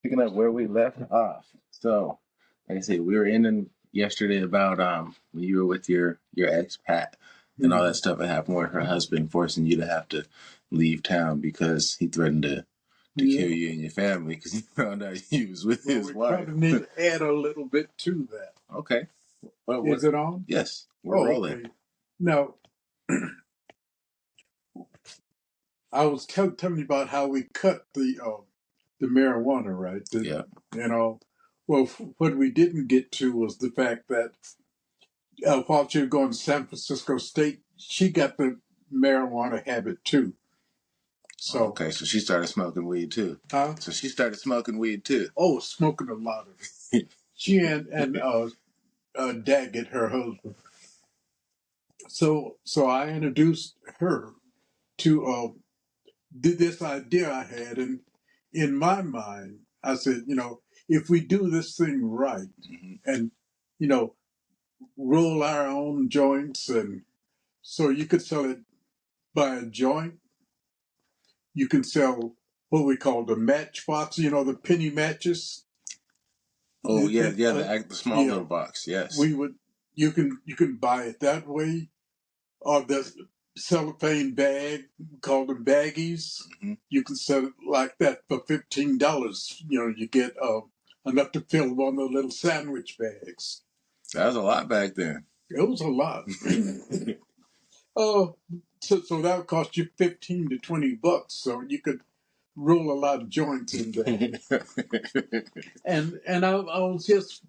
Picking up where we left off. So, like I said, we were in yesterday about when you were with your expat and all that stuff that happened with her husband forcing you to have to leave town because he threatened to kill you and your family because he found out you was with his we wife. probably need to add a little bit to that. Okay. Is it on? Yes, we're rolling. Okay. Now, I was telling you about how we cut the marijuana, right? Yeah. You know, well, what we didn't get to was the fact that while she was going to San Francisco State, she got the marijuana habit too. So, Okay, so she started smoking weed too. huh? So she started smoking weed too. Oh, smoking a lot of it. She and Daggett, her husband. So I introduced her to this idea I had, and in my mind, I said, if we do this thing right, and you know, roll our own joints, and so you could sell it by a joint. You can sell what we call the matchbox, the penny matches. Oh yeah, the small Yeah, little box. Yes. we would. You can buy it that way, or the cellophane bag, we call them baggies. You can sell it like that for $15. You get enough to fill one of the little sandwich bags. That was a lot back then. It was a lot. Oh, so that would cost you $15 to $20. So you could roll a lot of joints in there. and I was just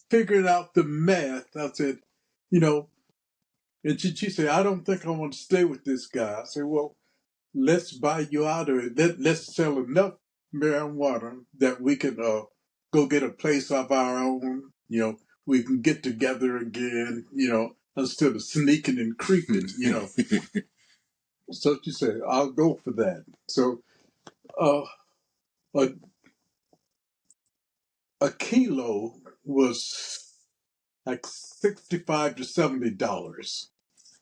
figuring out the math. I said, and she said, I don't think I want to stay with this guy. I said, well, let's buy you out of it. Let's sell enough marijuana that we can go get a place of our own. We can get together again, instead of sneaking and creeping, So she said, I'll go for that. So uh, a, a kilo was like $65 to $70.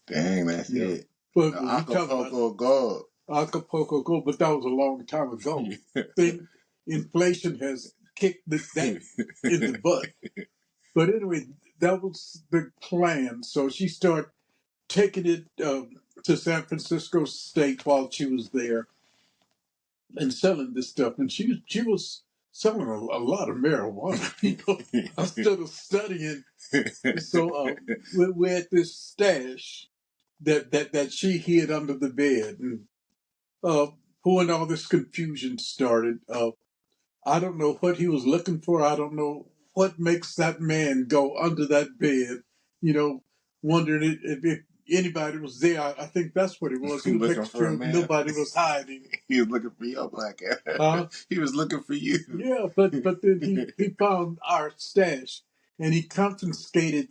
Dang, that's it. But The we talk about Acapulco Gold. Acapulco Gold, but that was a long time ago. Inflation has kicked that in the butt. But anyway, that was the plan. So she started taking it to San Francisco State while she was there and selling this stuff. And she was selling a lot of marijuana, instead of studying. So we had this stash that she hid under the bed. And when all this confusion started, I don't know what he was looking for. I don't know what makes that man go under that bed, wondering if anybody was there. I think that's what it was. He was Looking making for a sure man. nobody was hiding. He was looking for your black ass. He was looking for you. Yeah, but then he found our stash and he confiscated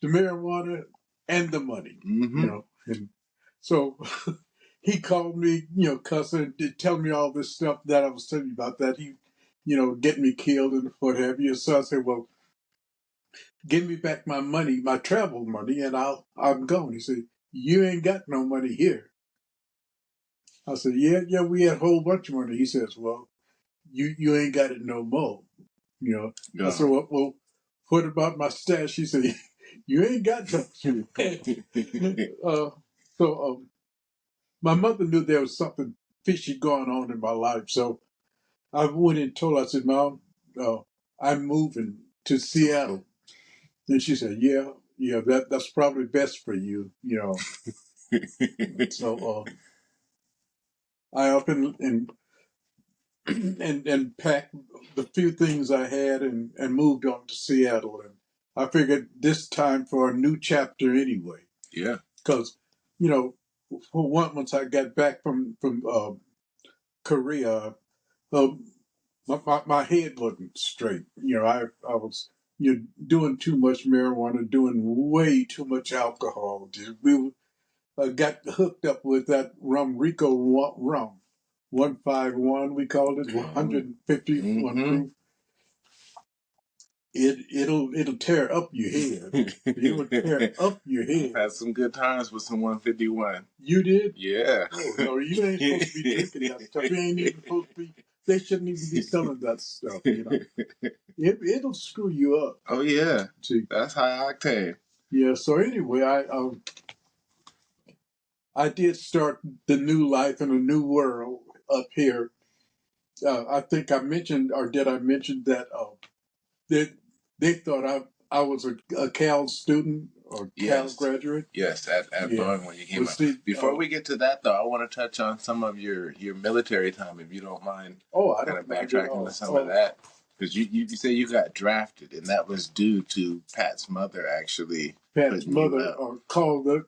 the marijuana and the money. And so he called me, cussing, telling me all this stuff that I was telling you about, that he, get me killed and what have you. So I said, well, give me back my money, my travel money, and I'm gone. He said, you ain't got no money here. I said, yeah, we had a whole bunch of money. He says, well, you ain't got it no more. Yeah. I said, well, what about my stash? He said, you ain't got no. So my mother knew there was something fishy going on in my life. So I went and told her, I said, Mom, I'm moving to Seattle. And she said, yeah, that's probably best for you, So I up and packed the few things I had and moved on to Seattle. And I figured this time for a new chapter anyway. Yeah. Because, for once I got back from Korea, my head wasn't straight. I was doing too much marijuana, doing way too much alcohol. We got hooked up with that rum Rico rum, 151 we called it, 151 proof. It'll tear up your head. It will tear up your head. I've had some good times with some 151. You did? Yeah. Oh no, you ain't supposed to be drinking that stuff. You ain't even supposed to be they shouldn't even be selling that stuff. It'll screw you up. Oh yeah, See, that's high octane. yeah. So anyway, I did start the new life in a new world up here. I think I mentioned, or did I mention that they they thought I was a Cal student or Cal Yes. graduate. Yes, at Yeah. Boeing when you came Well, out. see, Before we get to that, though, I want to touch on some of your military time, if you don't mind, I kind of don't mind at backtracking to all. some of that. Because you say you got drafted, and that was due to Pat's mother actually Pat's putting you mother up. called the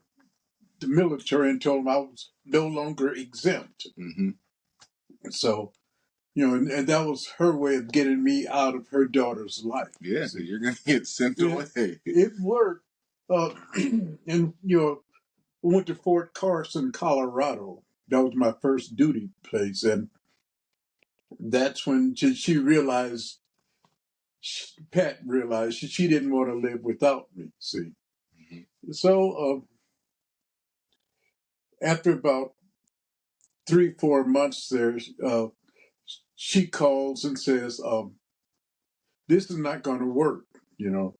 military and told him I was no longer exempt. Mm-hmm. So, and that was her way of getting me out of her daughter's life. Yeah, so you're going to get sent Yeah, away. it worked. And, I went to Fort Carson, Colorado. That was my first duty place. And that's when she realized, Pat realized she didn't want to live without me, see. Mm-hmm. So after about 3-4 months there, she calls and says, this is not going to work, and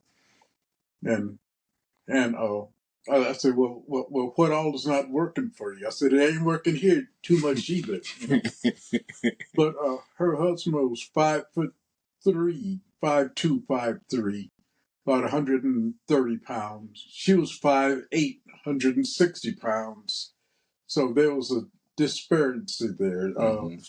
I said, well, what all is not working for you? I said, it ain't working here too much either. But her husband was 5'3", 5'2", 5'3", about 130 pounds. She was 5'8", 160 pounds. So there was a disparity there. Mm-hmm.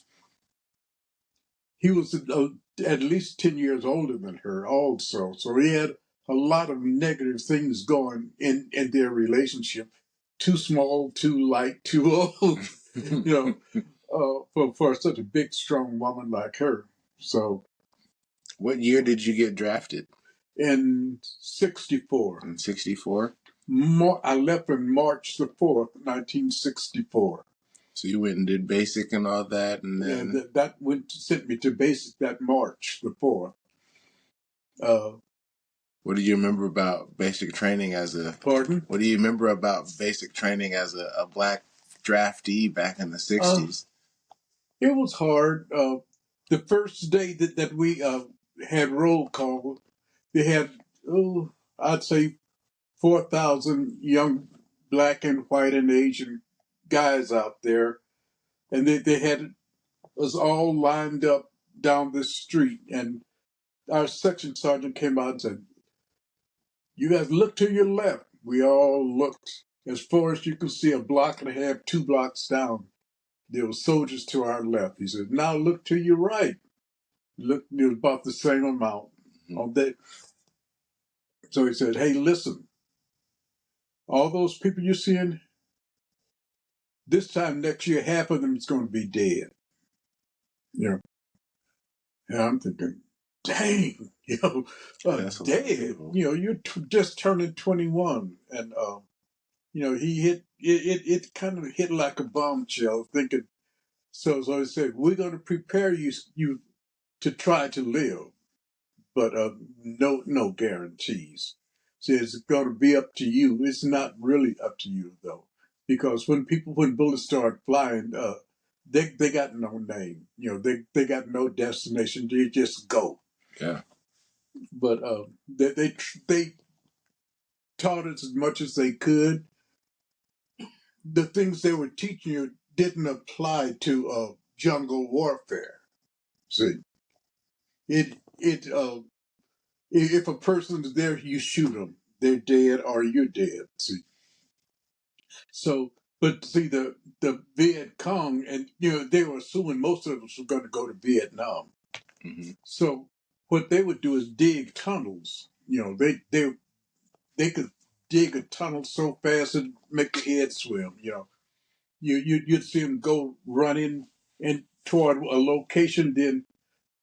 He was at least 10 years older than her also. So he had a lot of negative things going in their relationship. Too small, too light, too old, for such a big, strong woman like her. So What year did you get drafted? in 64. In 64? I left on March the 4th, 1964. So you went and did basic and all that, and then... Yeah, that sent me to basic that March the 4th. What do you remember about basic training as a... Pardon? What do you remember about basic training as a black draftee back in the 60s? It was hard. The first day that we had roll call, they had, I'd say 4,000 young black and white and Asian guys out there. And they had us all lined up down this street. And our section sergeant came out and said, you guys look to your left. We all looked. As far as you could see, a block and a half, 2 blocks down, there were soldiers to our left. He said, now look to your right. Look, it was about the same amount on that. So he said, hey, listen, all those people you're seeing, this time next year, half of them is going to be dead. And I'm thinking, dang, dead. You're just turning 21. And, he hit, it kind of hit like a bombshell, thinking, so he said, we're going to prepare you to try to live, but no guarantees. See, it's going to be up to you. It's not really up to you though, because when bullets start flying, they got no name. They got no destination. They just go. Yeah. But they taught us as much as they could. The things they were teaching you didn't apply to jungle warfare. See, if a person's there, you shoot them. They're dead or you're dead. See, so but see the Viet Cong, and they were assuming most of us were going to go to Vietnam. Mm-hmm. So what they would do is dig tunnels. They could dig a tunnel so fast and make your head swim. You'd see them go running and toward a location, then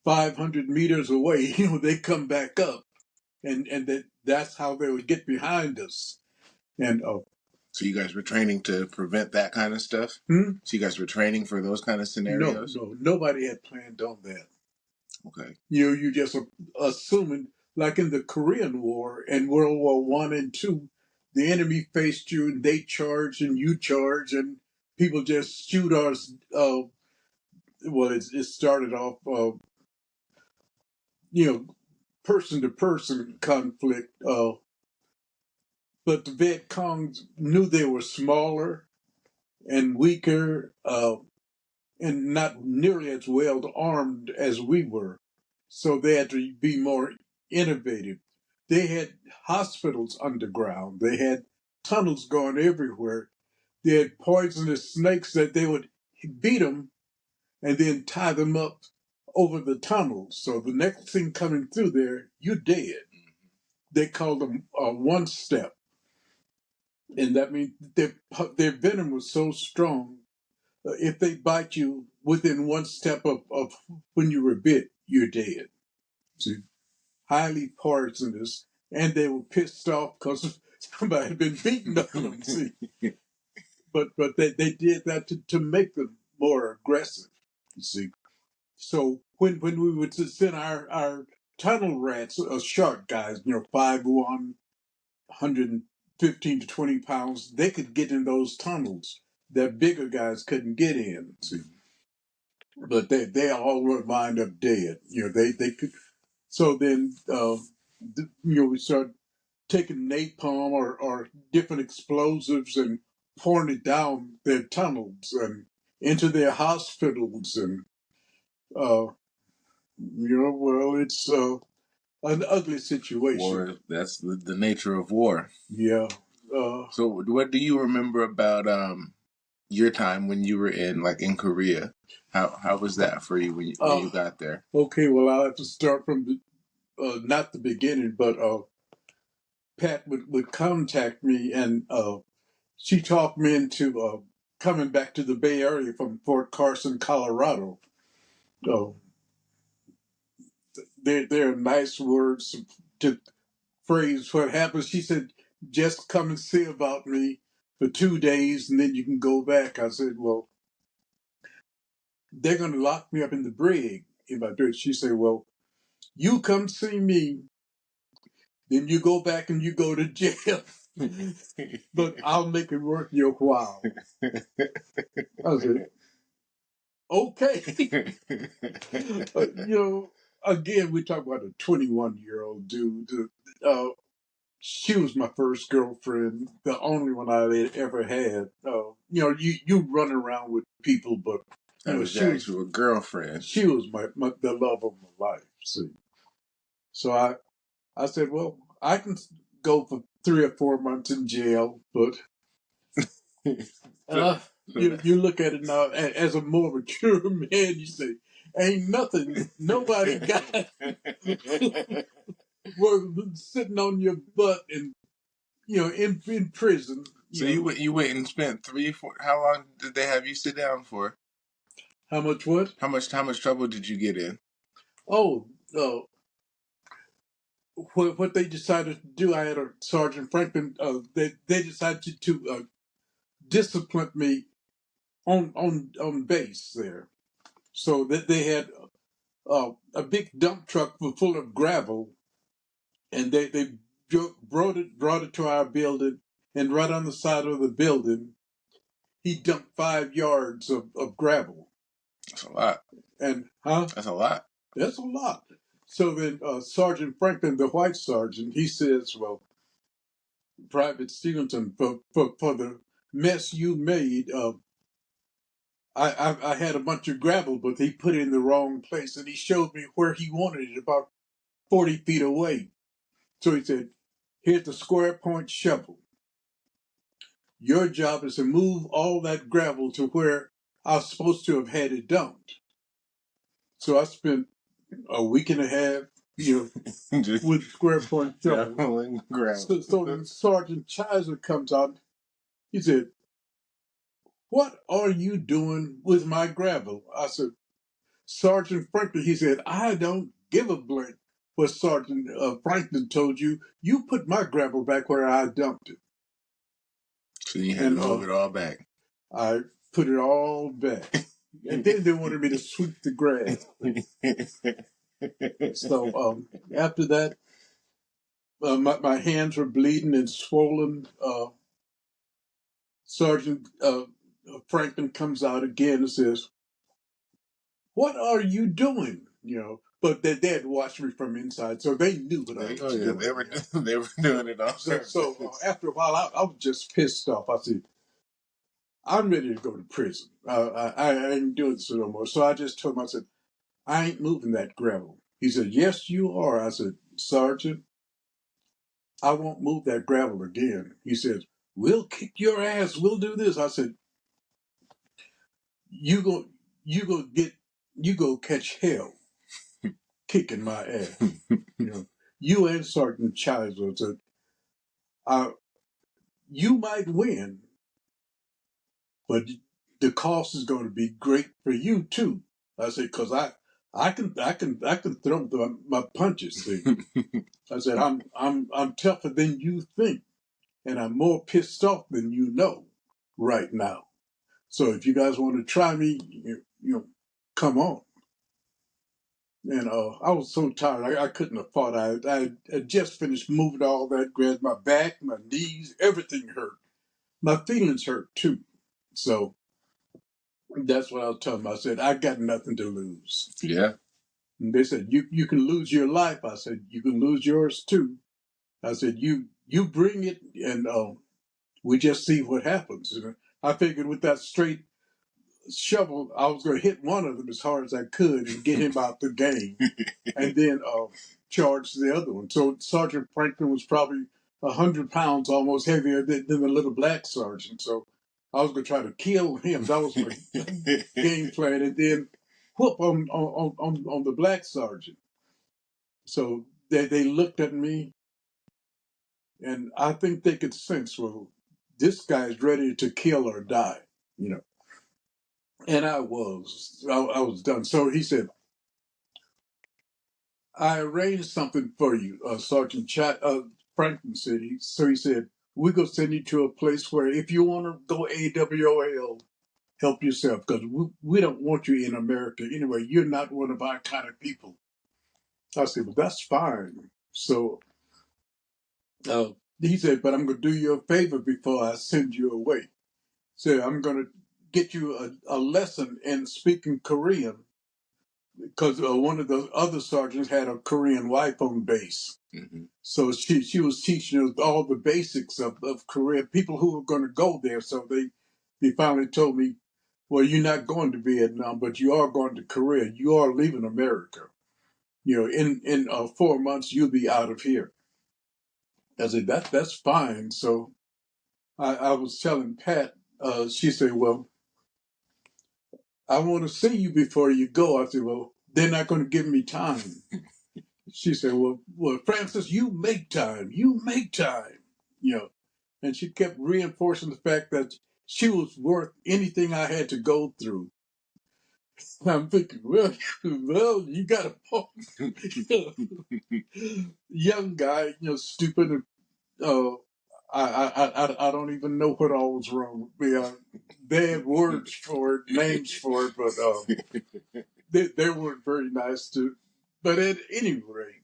500 meters away, they come back up, and that's how they would get behind us. And So you guys were training to prevent that kind of stuff? So you guys were training for those kind of scenarios? No, nobody had planned on that. Okay. You just assuming, like in the Korean War and World War I and II, the enemy faced you and they charge and you charge and people just shoot us well, it started off, person to person conflict. But the Viet Cong knew they were smaller and weaker, and not nearly as well armed as we were. So they had to be more innovative. They had hospitals underground. They had tunnels going everywhere. They had poisonous snakes that they would beat them and then tie them up over the tunnels. So the next thing coming through there, you're dead. They called them one step. And that means their venom was so strong. If they bite you within one step of when you were bit, you're dead. See, highly poisonous. And they were pissed off because somebody had been beating on them. See, but they did that to make them more aggressive. You see, so when we would send our tunnel rats, short guys, 5'1", 115 to 20 pounds, they could get in those tunnels that bigger guys couldn't get in. See, but they all would wind up dead. They could. So then, we start taking napalm or different explosives and pouring it down their tunnels and into their hospitals. And, well, it's an ugly situation. War, that's the nature of war. Yeah. So what do you remember about your time when you were in Korea? How was that for you when you got there? Okay, well, I'll have to start from not the beginning, but Pat would contact me, and she talked me into coming back to the Bay Area from Fort Carson, Colorado. They're nice words to phrase what happens. She said, just come and see about me for 2 days, and then you can go back. I said, well, they're going to lock me up in the brig if I do it. She said, well, you come see me, then you go back and you go to jail. But I'll make it worth your while. I said, okay. Again, we talk about a 21-year-old dude. She was my first girlfriend, the only one I ever had. You run around with people, but that was your actual girlfriend. She was the love of my life. See, so I said, well, I can go for 3 or 4 months in jail, but you look at it now as a more mature man. You say, ain't nothing, nobody got sitting on your butt and in prison. So you went and spent 3-4. How long did they have you sit down for? How much what? How much trouble did you get in? What they decided to do, I had a Sergeant Franklin. They decided to discipline me on base there, so that they had a big dump truck full of gravel, and they brought it to our building, and right on the side of the building, he dumped 5 yards of gravel. That's a lot. And That's a lot. That's a lot. So then Sergeant Franklin, the white sergeant, he says, well, Private Stevenson, for the mess you made, I had a bunch of gravel, but he put it in the wrong place, and he showed me where he wanted it, about 40 feet away. So he said, here's the square point shovel. Your job is to move all that gravel to where I was supposed to have had it dumped. So I spent a week and a half, with square point shovel. So then Sergeant Chiser comes out. He said, what are you doing with my gravel? I said, Sergeant Franklin. He said, I don't give a blank what Sergeant Franklin told you. You put my gravel back where I dumped it. So you had to move it all back. I put it all back. And then they wanted me to sweep the grass. So after that, my hands were bleeding and swollen. Sergeant Franklin comes out again and says, what are you doing? But their dad watched me from inside, so they knew what I was doing. They were doing it on So, after a while, I was just pissed off. I said, I'm ready to go to prison. I ain't doing this no more. So I just told him, I said, I ain't moving that gravel. He said, yes, you are. I said, Sergeant, I won't move that gravel again. He said, we'll kick your ass. We'll do this. I said, you go, you go catch hell kicking my ass. You and Sergeant Childs said, you might win, but the cost is going to be great for you too. I said, because I can throw my punches. See, I said, I'm tougher than you think, and I'm more pissed off than you know right now. So if you guys want to try me, come on. And I was so tired, I couldn't have fought. I had just finished moving all that grass. My back, my knees, everything hurt. My feelings hurt too. So that's what I was telling them. I said, I got nothing to lose. Yeah. And they said, you can lose your life. I said, you can lose yours too. I said, you bring it, and we just see what happens. I figured with that straight shovel, I was going to hit one of them as hard as I could and get him out the game, and then charge the other one. So Sergeant Franklin was probably 100 pounds, almost heavier than the little black sergeant. So I was going to try to kill him. That was my game plan, and then whoop on the black sergeant. So they looked at me, and I think they could sense, well, this guy's ready to kill or die, And I was done. So he said, I arranged something for you, Sergeant Franklin said. So he said, we're going to send you to a place where if you want to go AWOL, help yourself, because we don't want you in America anyway. You're not one of our kind of people. I said, well, that's fine. So he said, but I'm going to do you a favor before I send you away. So I'm going to get you a lesson in speaking Korean, because one of the other sergeants had a Korean wife on base. Mm-hmm. So she was teaching us all the basics of Korea, people who were going to go there. So they finally told me, well, you're not going to Vietnam, but you are going to Korea. You are leaving America. In 4 months, you'll be out of here. I said, that's fine. So I was telling Pat, she said, well, I want to see you before you go. I said, well, they're not going to give me time. She said, well, Francis, you make time. You make time. And she kept reinforcing the fact that she was worth anything I had to go through. And I'm thinking, well, you got a point. Young guy, stupid. I don't even know what all was wrong with me. They had words for it, names for it, but they weren't very nice to. But at any rate,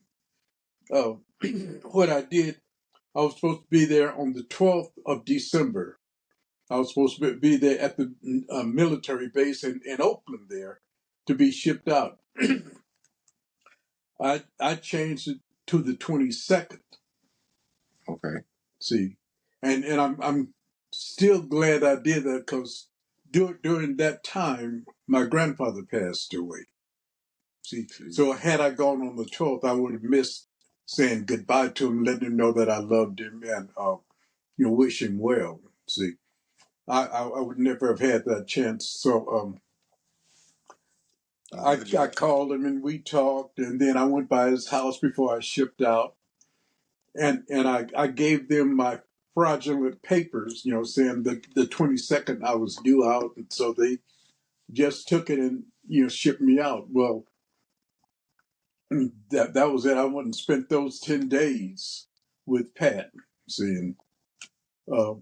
what I did, I was supposed to be there on the 12th of December. I was supposed to be there at the military base in Oakland there to be shipped out. I changed it to the 22nd. Okay. See, and I'm still glad I did that, because during that time my grandfather passed away. See, so had I gone on the 12th, I would have missed saying goodbye to him, letting him know that I loved him, and wish him well. See, I would never have had that chance. So I called him and we talked, and then I went by his house before I shipped out, and I gave them my fraudulent papers, saying that the 22nd I was due out, and so they just took it and shipped me out. Well, that was it. I went and spent those 10 days with Pat. See, and uh,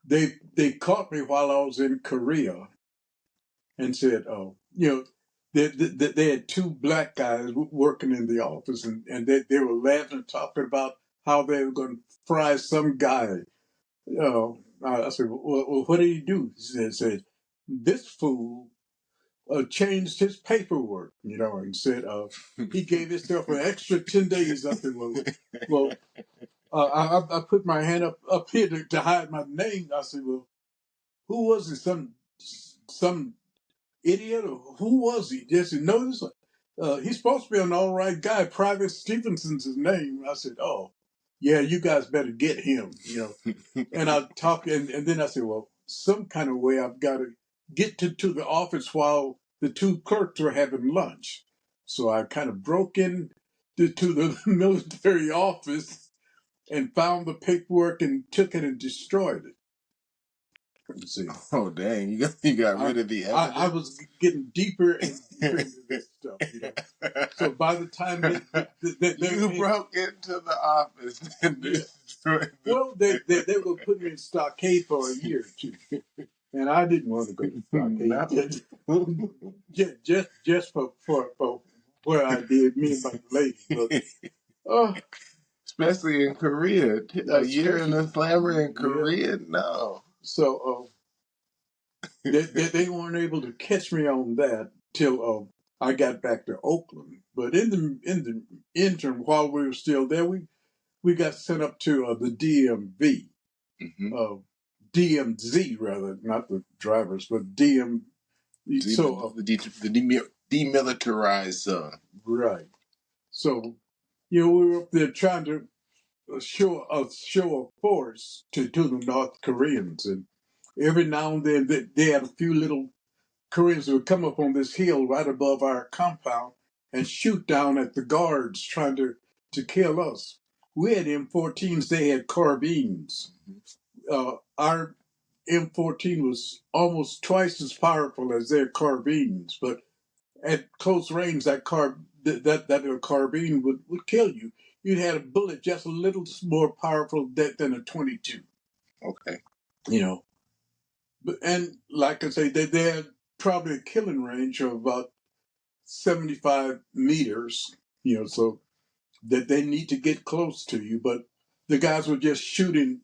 they caught me while I was in Korea and said, they had two black guys working in the office, and they were laughing and talking about how they were going to fry some guy. I said, well, what did he do? He said, this fool changed his paperwork, and said he gave himself an extra 10 days. I said, well, I put my hand up here to hide my name. I said, well, who was it? Some idiot? Or who was he? Just notice he's supposed to be an all right guy. Private Stevenson's his name. I said, oh, yeah, you guys better get him. And I talked, and then I said, well, some kind of way I've got to get to the office while the two clerks were having lunch. So I kind of broke in to the military office and found the paperwork and took it and destroyed it. You see, Oh dang! You got rid of the evidence. I was getting deeper and deeper into this stuff. So by the time you broke into the office and destroyed. Well, they were going to put me in stockade for a year or two, and I didn't want to go to stockade. just for what I did, me and my lady. But, especially in Korea, a year in the slammer in Korea, no. So they weren't able to catch me on that till I got back to Oakland. But in the interim, while we were still there, we got sent up to the DMV. Mm-hmm. DMZ rather, not the drivers, but DM. So the demilitarized zone. Right. So we were up there trying to show of force to the North Koreans, and every now and then they had a few little Koreans who would come up on this hill right above our compound and shoot down at the guards trying to kill us. We had M14s, they had carbines. Our M14 was almost twice as powerful as their carbines, but at close range, that carbine would kill you. You'd had a bullet just a little more powerful than a 22. Okay. And like I say, they had probably a killing range of about 75 meters. So that they need to get close to you, but the guys were just shooting.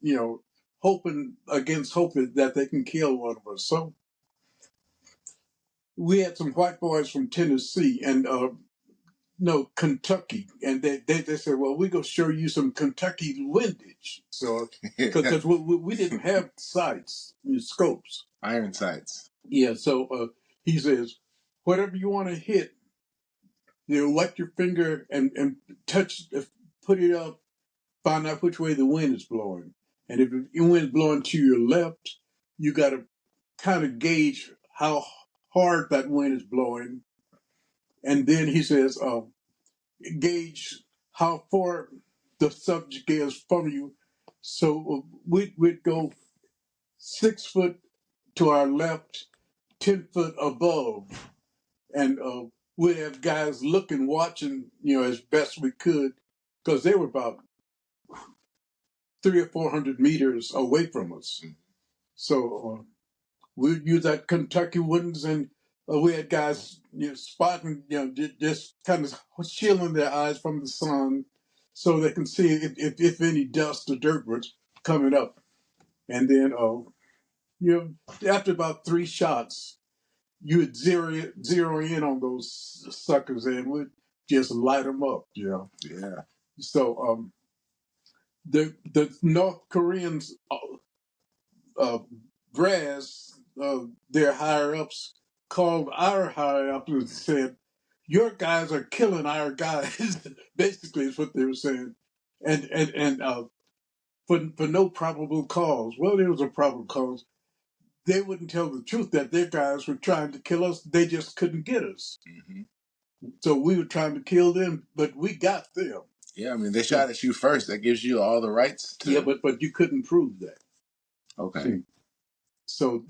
Hoping against hope that they can kill one of us. So we had some white boys from Tennessee and Kentucky, and they said, well, we're going to show you some Kentucky windage. So because we didn't have sights, scopes, iron sights. Yeah. So he says, whatever you want to hit, wet your finger and touch, put it up, find out which way the wind is blowing. And if the wind is blowing to your left, you got to kind of gauge how hard that wind is blowing. And then he says, gauge how far the subject is from you. So we'd go 6 foot to our left, 10 foot above. And we'd have guys looking, watching, as best we could, because they were about 300 or 400 meters away from us. Mm-hmm. So we'd use that Kentucky winds, and we had guys spotting, just kind of shielding their eyes from the sun so they can see if any dust or dirt was coming up. And then, after about 3 shots, you would zero in on those suckers and would just light them up, Yeah. So the North Koreans brass, their higher ups called our higher ups and said, "Your guys are killing our guys." Basically, is what they were saying, and for no probable cause. Well, there was a probable cause. They wouldn't tell the truth that their guys were trying to kill us. They just couldn't get us. Mm-hmm. So we were trying to kill them, but we got them. Yeah, I mean, they shot at you first. That gives you all the rights to... Yeah, but you couldn't prove that. Okay. See? So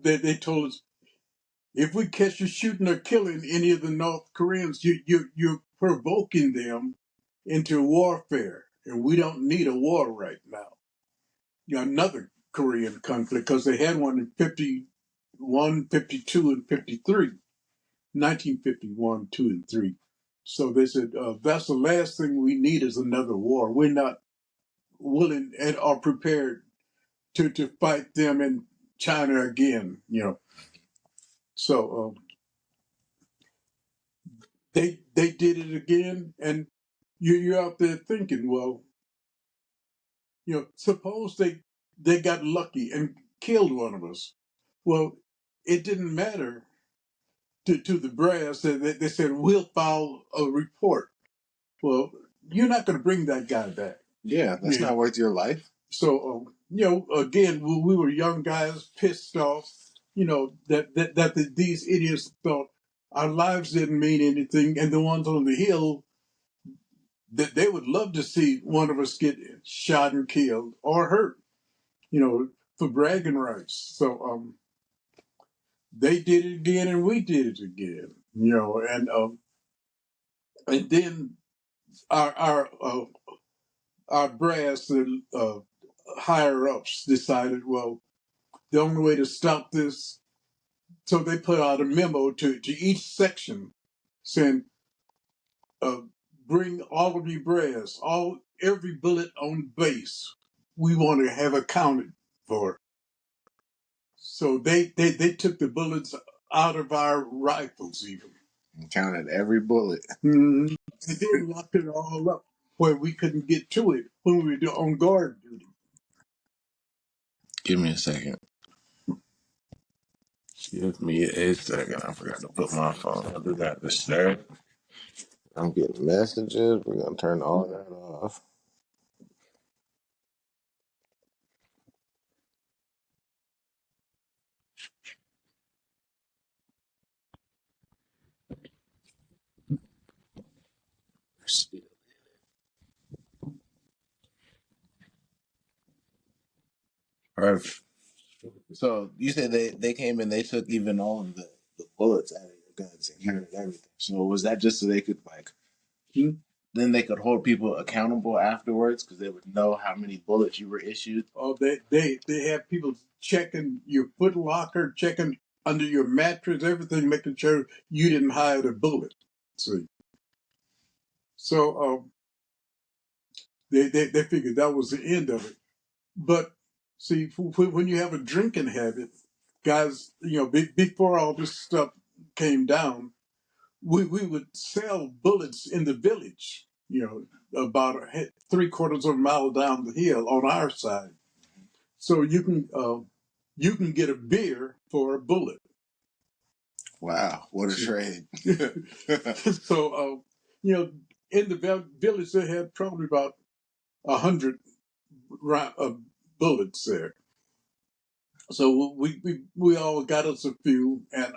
they told us, if we catch you shooting or killing any of the North Koreans, you're provoking them into warfare, and we don't need a war right now. Another Korean conflict, because they had one in 51, 52, and 53. 1951, 2, and 3. So they said, that's the last thing we need is another war. We're not willing and are prepared to fight them in China again, So they did it again, and you're out there thinking, well, suppose they got lucky and killed one of us. Well, it didn't matter to the brass. They said we'll file a report. Well, you're not going to bring that guy back. Yeah, that's not worth your life. So, again, we were young guys pissed off, that these idiots thought our lives didn't mean anything. And the ones on the hill, that they would love to see one of us get shot and killed or hurt, for bragging rights. So they did it again and we did it again, and then our brass, the higher ups decided, well, the only way to stop this, so they put out a memo to each section saying, uh, bring all of your brass, every bullet on base, we want to have accounted for. So they took the bullets out of our rifles even. And counted every bullet. Mm-hmm. And then locked it all up where we couldn't get to it when we were on guard duty. Give me a second. Give me a second. I forgot to put my phone under that disturb. I'm getting messages. We're going to turn all that off. Perfect. So you said they came and they took even all of the bullets out of your guns and counted everything. So was that just so they could then they could hold people accountable afterwards because they would know how many bullets you were issued? Oh, they have people checking your foot locker, checking under your mattress, everything, making sure you didn't hide a bullet. See, so they figured that was the end of it. But see, when you have a drinking habit, guys, before all this stuff came down, we would sell bullets in the village, about 3/4 of a mile down the hill on our side. So you can get a beer for a bullet. Wow, what a trade! So in the village they had probably about 100 bullets there. So we all got us a few, and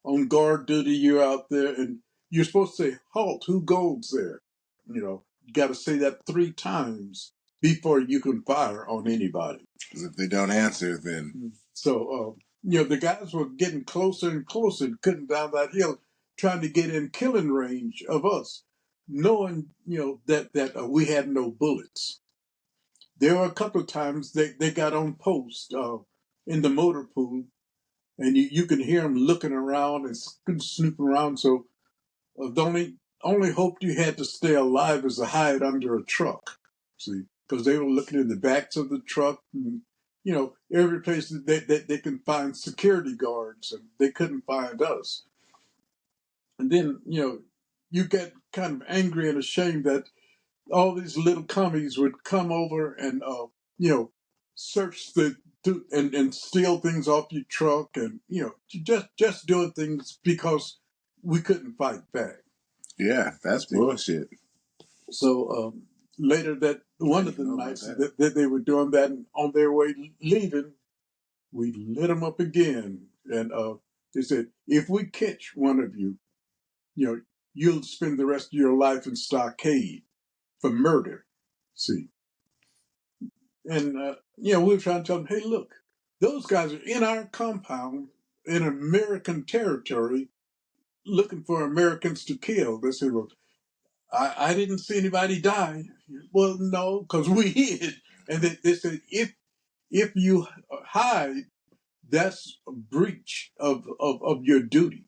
on guard duty, you're out there, and you're supposed to say, "Halt! Who goes there?" You got to say that 3 times before you can fire on anybody. Because if they don't answer, then So the guys were getting closer and closer, cutting down that hill, trying to get in killing range of us, knowing that we had no bullets. There were a couple of times they got on post in the motor pool, and you can hear them looking around and snooping around. So the only hope you had to stay alive is to hide under a truck. See, because they were looking in the backs of the truck, and every place that they can find security guards, and they couldn't find us. And then you get kind of angry and ashamed that all these little commies would come over and search and steal things off your truck, and just doing things because we couldn't fight back. yeah, that's bullshit. So later that one of the nights that they were doing that, and on their way leaving, we lit them up again, and they said, if we catch one of you, you'll spend the rest of your life in stockade for murder. See. And, we were trying to tell them, hey, look, those guys are in our compound in American territory looking for Americans to kill. They said, well, I didn't see anybody die. Well, no, because we hid. And they said, if you hide, that's a breach of your duty.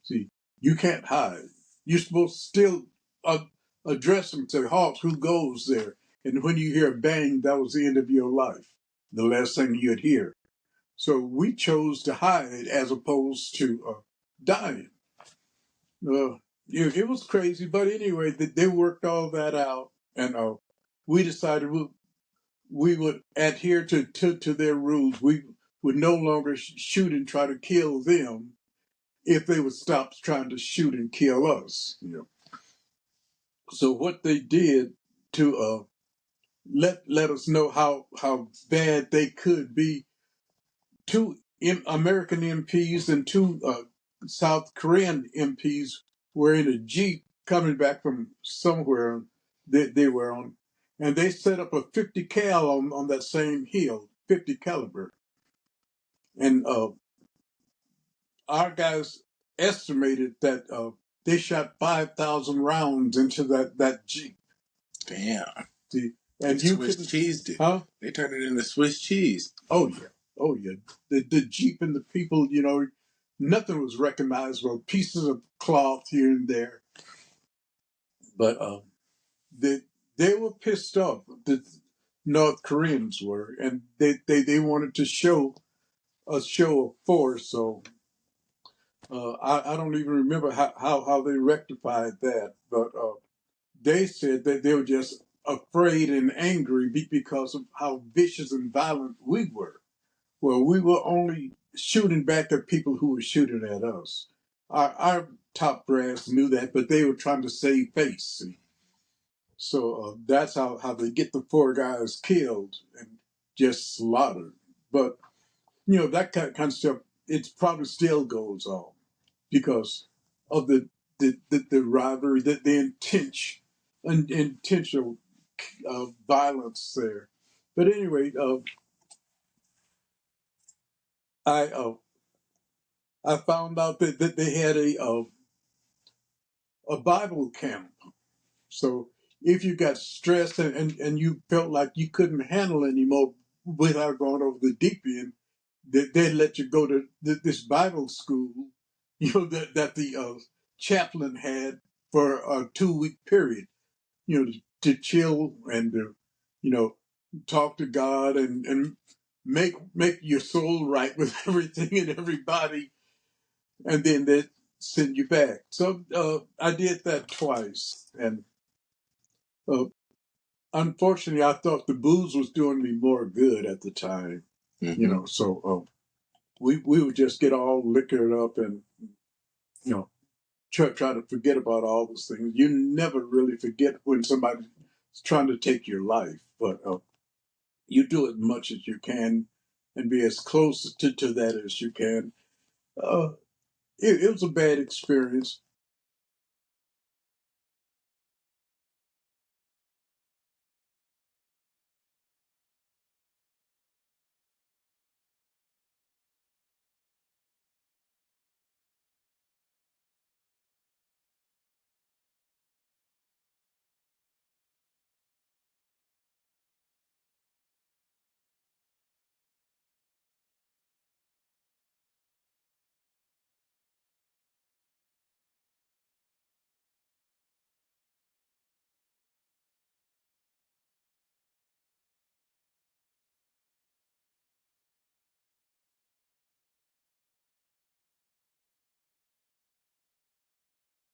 See, you can't hide. You're supposed to still address them, say, halt, who goes there? And when you hear a bang, that was the end of your life. The last thing you'd hear. So we chose to hide as opposed to dying. It was crazy, but anyway, they worked all that out, and we decided we would adhere to their rules. We would no longer shoot and try to kill them if they would stop trying to shoot and kill us. You know. So what they did to let us know how bad they could be, two American MPs and two South Korean MPs were in a Jeep coming back from somewhere that they were on, and they set up a 50 cal on that same hill, 50 caliber, and our guys estimated that they shot 5,000 rounds into that Jeep. Damn. See, and They you Swiss could, cheesed it. huh? They turned it into Swiss cheese. Oh yeah, oh yeah. The Jeep and the people, nothing was recognizable. Pieces of cloth here and there, but they they were pissed off. The North Koreans were, and they wanted to show a show of force. So I don't even remember how they rectified that, but they said that they were just afraid and angry because of how vicious and violent we were. Well, we were only shooting back at people who were shooting at us. Our top brass knew that, but they were trying to save face. So that's how they get the four guys killed and just slaughtered. But, that kind of stuff, it probably still goes on because of the rivalry, the intentional violence there. But anyway, I I found out that they had a Bible camp. So if you got stressed and you felt like you couldn't handle anymore without going over the deep end, they'd let you go to this Bible school, that the chaplain had for a 2-week period, to chill and to, you know, talk to God and make your soul right with everything and everybody, and then they send you back. So I did that twice, and uh, unfortunately, I thought the booze was doing me more good at the time. Mm-hmm. So we would just get all liquored up and you know try to forget about all those things. You never really forget when somebody's trying to take your life, but you do as much as you can and be as close to that as you can. Uh, it was a bad experience.